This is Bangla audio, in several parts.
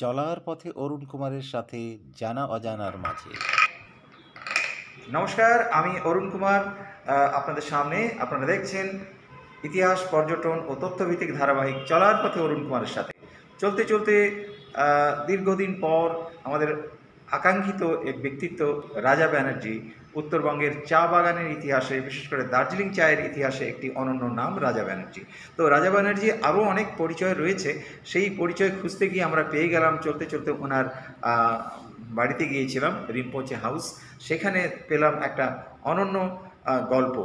চলার পথে অরুণ কুমারের সাথে জানা অজানার মাঝে। নমস্কার, আমি অরুণ কুমার। আপনাদের সামনে আপনারা দেখছেন ইতিহাস, পর্যটন ও তথ্যভিত্তিক ধারাবাহিক চলার পথে অরুণ কুমারের সাথে। চলতে চলতে দীর্ঘদিন পর আমাদের আকাঙ্ক্ষিত এক ব্যক্তিত্ব রাজা ব্যানার্জি, উত্তরবঙ্গের চা বাগানের ইতিহাসে, বিশেষ করে দার্জিলিং চায়ের ইতিহাসে একটি অনন্য নাম রাজা ব্যানার্জি। তো রাজা ব্যানার্জি আরও অনেক পরিচয় রয়েছে, সেই পরিচয় খুঁজতে গিয়ে আমরা পেয়ে গেলাম। চলতে চলতে ওনার বাড়িতে গিয়েছিলাম, রিম্পোচে হাউস। সেখানে পেলাম একটা অনন্য গল্প,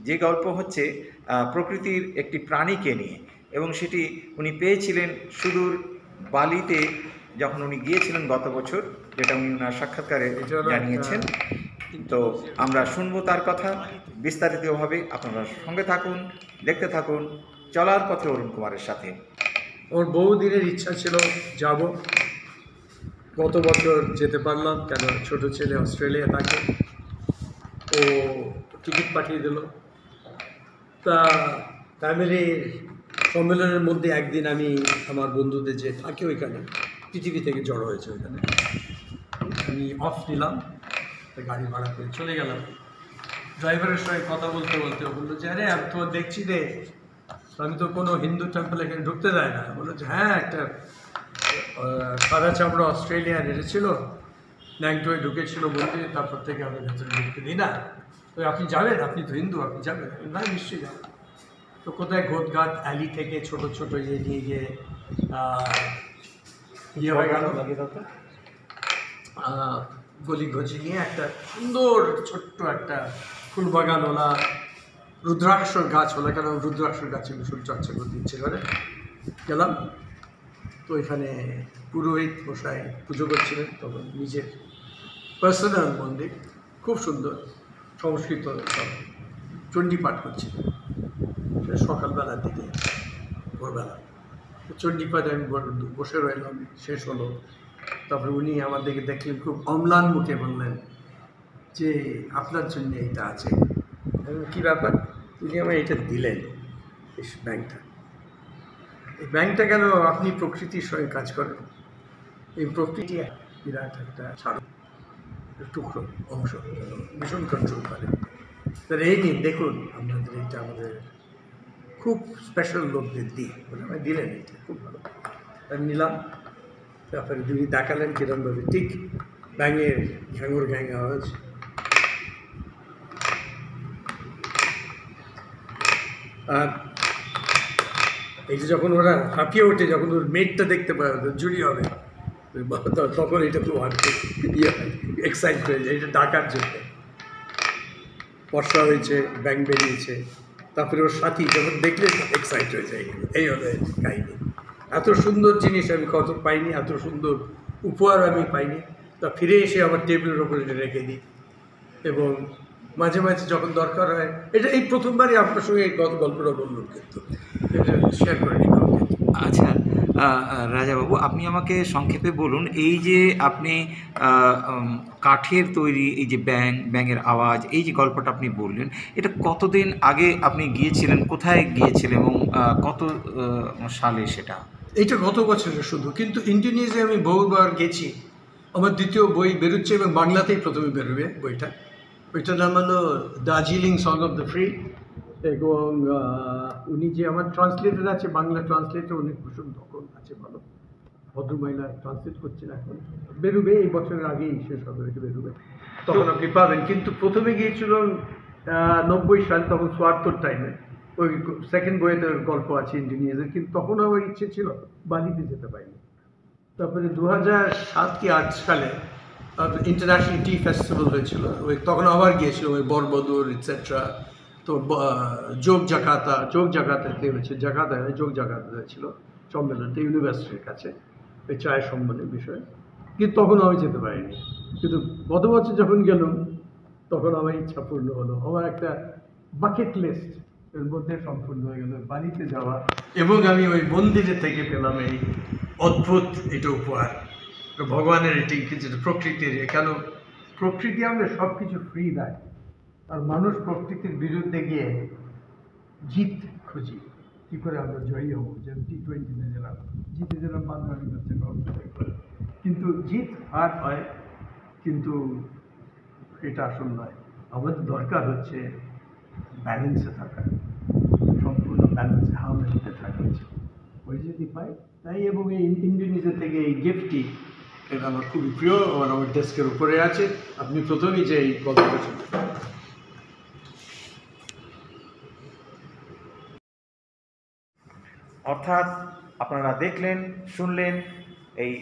যে গল্প হচ্ছে প্রকৃতির একটি প্রাণীকে নিয়ে, এবং সেটি উনি পেয়েছিলেন সুদূর বালিতে যখন উনি গিয়েছিলেন গত বছর, যেটা উনি ওনার সাক্ষাৎকারে জানিয়েছেন। তো আমরা শুনবো তার কথা বিস্তারিতভাবে। আপনারা সঙ্গে থাকুন, দেখতে থাকুন চলার পথে অরুণ কুমারের সাথে। ওর বহুদিনের ইচ্ছা ছিল যাব, গত বছর যেতে পারলাম, কেন ছোট ছেলে অস্ট্রেলিয়া থাকে, ও টিকিট পাঠিয়ে দিল। তা ফ্যামিলির সম্মেলনের মধ্যে একদিন আমি আমার বন্ধুদের যে থাকে ওইখানে, পৃথিবী থেকে জড়ো হয়েছে ওইখানে, আমি অফ নিলাম, গাড়ি ভাড়া করে চলে গেলাম। ড্রাইভারের সঙ্গে কথা বলতে বলতে ও বললো যে, আরে আমি তো দেখছি রে, আমি তো কোনো হিন্দু টেম্পল এখানে ঢুকতে দেয় না। বললো যে হ্যাঁ, একটা সাদা চামড়া অস্ট্রেলিয়ান এসেছিল, ন্যাংটোয় ঢুকেছিল মন্দিরে, তারপর থেকে আমি ভেতরে ঢুকতে দিই না। তো আপনি যাবেন, আপনি তো হিন্দু, আপনি যাবেন? না, নিশ্চয়ই যাবেন। তো কোথায় ঘোটঘাট অ্যালি থেকে ছোট ছোট ইয়ে নিয়ে গিয়ে ইয়ে হয়ে গেল, গলি ঘষি নিয়ে একটা সুন্দর ছোট্ট একটা ফুলবাগানওয়ালা রুদ্রাক্ষর গাছ হলো, কেন রুদ্রাক্ষর গাছে ভীষণ চর্চা করতে ইচ্ছে করে। গেলাম, তো এখানে পুরোহিত মশাই পুজো করছিলেন, তখন নিজের পার্সোনাল মন্দির, খুব সুন্দর সংস্কৃত সব চণ্ডী পাঠ করছিলেন সকালবেলার দিকে, ভোরবেলা। চণ্ডী পাঠ আমি বসে রইলাম, শেষ হলো। তারপরে উনি আমার দিকে দেখলেন, খুব অম্লান মুখে বললেন যে আপনার জন্য এইটা আছে। কী ব্যাপার? উনি আমার এটা দিলেন, এই ব্যাংকটা। এই ব্যাংকটা কেন? আপনি প্রকৃতির সঙ্গে কাজ করেন, এই প্রকৃতি বিরাট একটা ছাড় টুকরো অংশ ভীষণ কন্ট্রোল করে। তাহলে এই নিন, দেখুন আপনাদের এইটা আমাদের খুব স্পেশাল লোকদের দিই বলে আমায় দিলেন, এটা খুব ভালো। আমি নিলাম। তারপরে দুই দেখালেন কিরমভাবে ঠিক ব্যাঙের ঘ্যাঙর ঘ্যাঙ আওয়াজ। আর এই যে যখন ওরা হাঁপিয়ে ওঠে, যখন ওর মেটটা দেখতে পায়, ওদের জুড়ি হবে, তখন এটা খুব এক্সাইট হয়ে যায়, এটা ডাকার জন্য। বর্ষা হয়েছে, ব্যাঙ বেরিয়েছে, তারপরে ওর সাথী যখন দেখলে এক্সাইট হয়ে যায়। এই হলো কাহিনি। এত সুন্দর জিনিস আমি কত পাইনি, এত সুন্দর উপহার আমি পাইনি। তা ফিরে এসে আবার টেবিলের ওপরে রেখে দিই, এবং মাঝে মাঝে যখন দরকার হয়, এটা এই প্রথমবারই আপনার সঙ্গে এই গল্পটা বললাম, কিন্তু এটা শেয়ার করে নিই। আচ্ছা রাজাবাবু, আপনি আমাকে সংক্ষেপে বলুন, এই যে আপনি কাঠের তৈরি এই যে ব্যাঙের আওয়াজ, এই যে গল্পটা আপনি বললেন, এটা কতদিন আগে আপনি গিয়েছিলেন, কোথায় গিয়েছিলেন, এবং কত সালে সেটা? এইটা গত বছরের শুধু, কিন্তু ইন্ডোনেশিয়া আমি বহুবার গেছি। আমার দ্বিতীয় বই বেরোচ্ছে, এবং বাংলাতেই প্রথমে বেরোবে বইটা। ওইটার নাম হলো Darjeeling song of the free, এবং উনি যে আমার ট্রান্সলেটার আছে, বাংলা ট্রান্সলেটার, উনি ভীষণ দখল আছে, ভালো ভদ্রমহিলা ট্রান্সলেট করছেন। এখন বেরোবে, এই বছরের আগেই শেষ হবে, এটা বেরোবে, তখন আপনি পাবেন। কিন্তু প্রথমে গিয়েছিল 90 সাল, তখন সোয়ার্থর টাইমে। ওই সেকেন্ড বইয়েতে গল্প আছে ইন্ডোনেশিয়ার, কিন্তু তখন আমার ইচ্ছে ছিল, বালিতে যেতে পারিনি। তারপরে 2007 কি 8 সালে ইন্টারন্যাশনাল টি ফেস্টিভ্যাল হয়েছিল, ওই তখন আবার গিয়েছিল, ওই বরবদুর এটসেট্রা। তো যোগ জাকাতাতে হয়েছে, যোগ জাকাতা হয়েছিল সম্মেলনটা ইউনিভার্সিটির কাছে, ওই চায়ের সম্মেলনের বিষয়ে। কিন্তু তখন আমি যেতে পারিনি। কিন্তু গত বছর যখন গেলাম, তখন আমার ইচ্ছা পূর্ণ হলো। আমার একটা বাকেট লিস্ট এর মধ্যে সম্পূর্ণ হয়ে গেল, বাড়িতে যাওয়া, এবং আমি ওই মন্দিরে থেকে পেলাম এই অদ্ভুত এটা উপহার, ভগবানের এটি যেটা প্রকৃতির। কেন প্রকৃতি আমাদের সব কিছু ফ্রি দেয়, আর মানুষ প্রকৃতির বিরুদ্ধে গিয়ে জিত খুঁজি, কী করে আমরা জয়ী হবো। যেমন T20 গেলাম, জিতে গেলাম, বাংলাদেশ কিন্তু জিত হার হয়, কিন্তু এটা আসল নয়। আমাদের দরকার হচ্ছে ব্যালেন্সে থাকা, সম্পূর্ণ ব্যালেন্সে হারমোনিতে থাকা উচিত। ওই যদি পাই তাই। এবং এই ইন্ডোনেশিয়া থেকে এই গিফটটি, এটা আমার খুবই প্রিয়, আমার ডেস্কের উপরে আছে। আপনি প্রথমেই যে এই গল্পটা শুনলেন, অর্থাৎ আপনারা দেখলেন, শুনলেন এই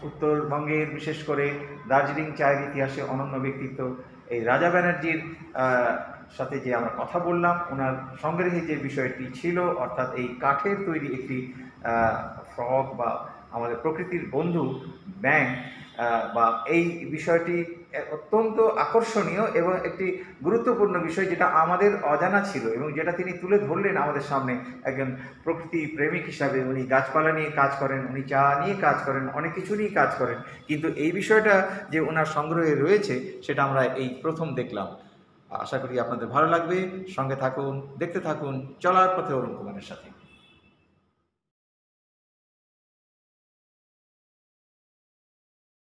উত্তরবঙ্গের বিশেষ করে দার্জিলিং চায়ের ইতিহাসে অনন্য ব্যক্তিত্ব এই রাজা ব্যানার্জির সাথে যে আমরা কথা বললাম, ওনার সংগ্রহে যে বিষয়টি ছিল, অর্থাৎ এই কাঠের তৈরি একটি ফ্রক বা আমাদের প্রকৃতির বন্ধু ব্যাঙ, বা এই বিষয়টি অত্যন্ত আকর্ষণীয় এবং একটি গুরুত্বপূর্ণ বিষয়, যেটা আমাদের অজানা ছিল এবং যেটা তিনি তুলে ধরলেন আমাদের সামনে। একজন প্রকৃতি প্রেমিক হিসাবে উনি গাছপালা নিয়ে কাজ করেন, উনি চা নিয়ে কাজ করেন, অনেক কিছু নিয়ে কাজ করেন, কিন্তু এই বিষয়টা যে ওনার সংগ্রহে রয়েছে সেটা আমরা এই প্রথম দেখলাম। আশা করি আপনাদের ভালো লাগবে। সঙ্গে থাকুন, দেখতে থাকুন চলার পথে অরুণ কুমারের সাথে।